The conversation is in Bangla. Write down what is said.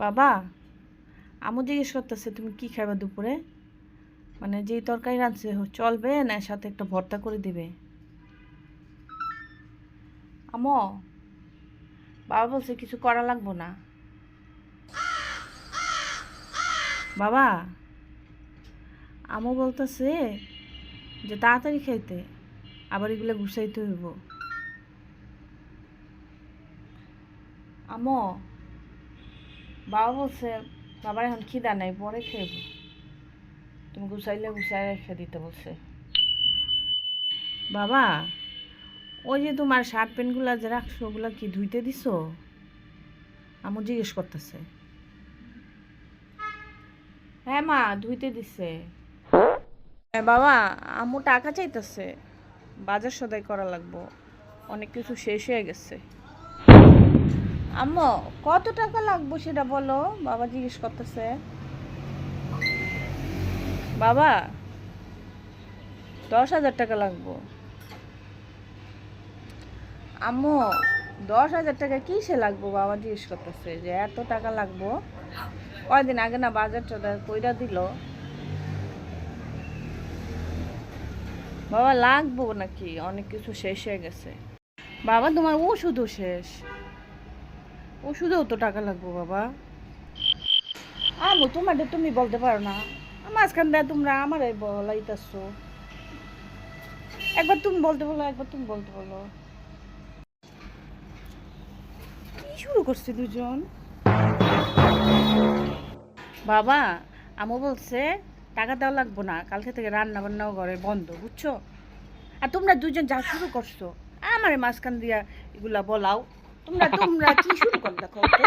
বাবা, আমু জিজ্ঞেস করতেছে তুমি কি খাইবা দুপুরে? মানে যেই তরকারি রাঁধছে চলবে না সাথে একটা ভর্তা করে দিবে? আমো, বাবা বলছে কিছু করা লাগবো না। বাবা, আমু বলতেছে যে তাড়াতাড়ি খাইতে, আবার এগুলো গুছাইতে হইব। আমো, বাবা বলছে বাবার এখন খিদা নাই, পরে খাইব। তুমি গুছাইলে গুছাই রেখে দিতে বলছে। বাবা, ওই যে তোমার শার্ট প্যান্টগুলো যে রাখছো ওগুলা কি ধুইতে দিছো? আমু জিজ্ঞেস করতেছে। হ্যাঁ মা, ধুইতে দিছে। হ্যাঁ বাবা, আম্মু টাকা চাইতেছে, বাজার সদাই করা লাগবো, অনেক কিছু শেষ হয়ে গেছে। আম্মু, কত টাকা লাগবো সেটা বলো, বাবা জিজ্ঞেস করতেছে। বাবা, 10,000 টাকা লাগবো। আম্মু, 10,000 টাকা কিসে লাগবো? বাবা জিজ্ঞেস করতেছে যে এত টাকা লাগবো, কয়দিন আগে না বাজার টাজার কইরা দিল। বাবা লাগবো নাকি, অনেক কিছু শেষ হয়ে গেছে। বাবা তোমার ওষুধও শেষ, ওষুধেও তো টাকা লাগবো বাবা। আমু তোমাদের তুমি বলতে পারো না, মাঝখান দেয় তোমরা আমার বলাইতেছো। একবার তুমি বলতে বলো, একবার তুমি বলতে বলো। কি শুরু করছে দুজন? বাবা, আমু বলছে টাকা দেওয়া লাগবো না, কালকে থেকে রান্না বান্নাও ঘরে বন্ধ, বুঝছো? আর তোমরা দুজন যা শুরু করছো, আমারে মাঝখান দিয়া এগুলা বলাও। তোমরা তোমরা কি শুরু করলে দেখো তো?